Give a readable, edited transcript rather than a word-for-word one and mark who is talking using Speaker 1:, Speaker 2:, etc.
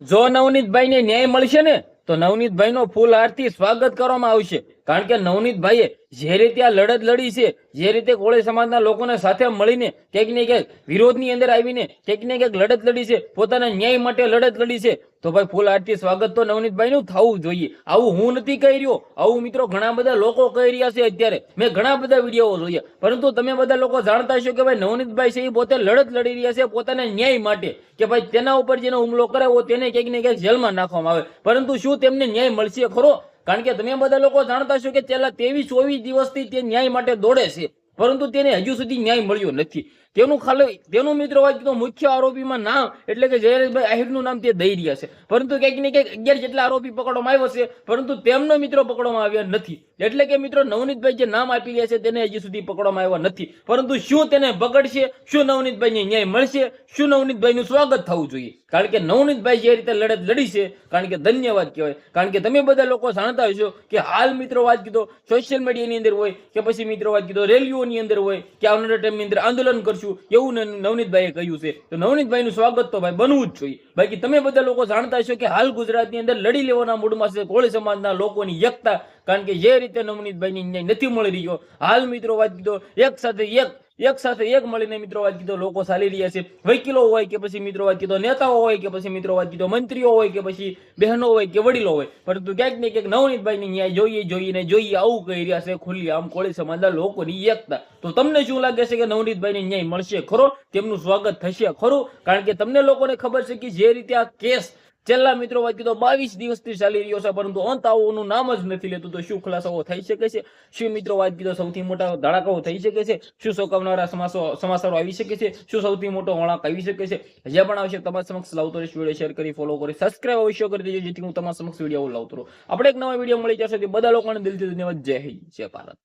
Speaker 1: જો નવનીતભાઈને ન્યાય મળશે ને તો નવનીતભાઈનો ફૂલ હારથી સ્વાગત કરવામાં આવશે, કારણ કે નવનીતભાઈએ જે રીતે આ લડત લડી છે, જે રીતે કોળી સમાજના લોકોને સાથે મળીને ક્યાંક ને ક્યાંક વિરોધની અંદર આવીને ક્યાંક ને ક્યાંક લડત લડી છે, પોતાના ન્યાય માટે લડત લડી છે, તો ભાઈ ફૂલ હારથી સ્વાગત તો નવનીતભાઈનું થવું જોઈએ. આવું હું નથી કહી રહ્યો, આવું મિત્રો ઘણા બધા લોકો કહી રહ્યા છે. અત્યારે મેં ઘણા બધા વિડીયો જોયા, પરંતુ તમે બધા લોકો જાણતા હશો કે ભાઈ નવનીતભાઈ છે એ પોતે લડત લડી રહ્યા છે પોતાના ન્યાય માટે, કે ભાઈ તેના ઉપર જેનો હુમલો કરાવ્યો તેને ક્યાંક ને ક્યાંક જેલમાં નાખવામાં આવે. પરંતુ શું તેમને ન્યાય મળશે ખરો? કારણ કે તમે બધા લોકો જાણતા છો કે છેલ્લા 23-24 દિવસથી તે ન્યાય માટે દોડે છે, પરંતુ તેને હજુ સુધી ન્યાય મળ્યો નથી. તેનું મિત્રો વાત તો મુખ્ય આરોપીમાં નામ એટલે કે જયરાજભાઈ આહિરનું નામ તે દઈ રહ્યા છે, પરંતુ ક્યાંક ને ક્યાંક 11 જેટલા આરોપી પકડવામાં આવ્યા છે, પરંતુ તેમનો મિત્રો પકડવામાં આવ્યા નથી. એટલે કે મિત્રો નવનીતભાઈ જે નામ આપી રહ્યા છે તેને હજી સુધી પકડવામાં આવ્યા નથી. પરંતુ શું તેને પકડશે? શું નવનીતભાઈને ન્યાય મળશે? શું નવનીતભાઈનું સ્વાગત થવું જોઈએ? કારણ કે નવનીતભાઈ જે રીતે લડત લડી છે, કારણ કે ધન્યવાદ કહેવાય. કારણ કે તમે બધા લોકો જાણતા હશો કે હાલ મિત્રો વાત કીધો સોશિયલ મીડિયાની અંદર હોય કે પછી મિત્રો વાત કીધો રેલીઓની અંદર હોય કે આવનારા ટાઈમની અંદર આંદોલન કરશું એવું નવનીતભાઈએ કહ્યું છે. તો નવનીતભાઈનું સ્વાગત તો ભાઈ બનવું જ જોઈએ. બાકી તમે બધા લોકો જાણતા હશો કે હાલ ગુજરાતની અંદર લડી લેવાના મૂડમાં છે કોળી સમાજના લોકોની એકતા, કારણ કે જે રીતે નવનીતભાઈને ન્યાય નથી મળી રહ્યો. હાલ મિત્રો વાત કીધો એક સાથે એક મળીને મિત્રો વાત કીધો લોકો ચાલી રહ્યા છે. વકીલો હોય કે પછી મિત્રો વાત કીધો નેતાઓ હોય કે પછી મિત્રો વાત કીધો મંત્રીઓ હોય કે પછી બહેનો હોય કે વડીલો હોય, પરંતુ ક્યાંક ને ક્યાંક નવનીતભાઈને ન્યાય જોઈએ આવું કહી રહ્યા છે ખુલ્લી આમ કોળી સમાજના લોકોની એકતા. તો તમને શું લાગે છે કે નવનીતભાઈને ન્યાય મળશે ખરો? તેમનું સ્વાગત થશે ખરું? કારણ કે તમને લોકોને ખબર છે કે જે રીતે આ કેસ છેલ્લા મિત્રો વાત કીધો 22 દિવસથી ચાલી રહ્યો છે, પરંતુ અંત આવવાનું નામ જ નથી લેતું. તો શું ખુલાસાઓ થઈ શકે છે? શું મિત્રો વાત કીધો સૌથી મોટા ધડાકાઓ થઈ શકે છે? શું ચોંકાવનારા સમાચારો આવી શકે છે? શું સૌથી મોટો વળાંક આવી શકે છે? જે પણ આવશે તમારા સમક્ષ લાવતો રહીશ. વિડીયો શેર કરી ફોલો કરી સબસ્ક્રાઇબ અવશ્ય કરી દેજો, જેથી હું તમારા સમક્ષ વિડીયો લાવતો રહું. આપણે એક નવા વિડીયો મળી જશે. બધા લોકોને દિલથી ધન્યવાદ. જય હિન્દ, જય ભારત.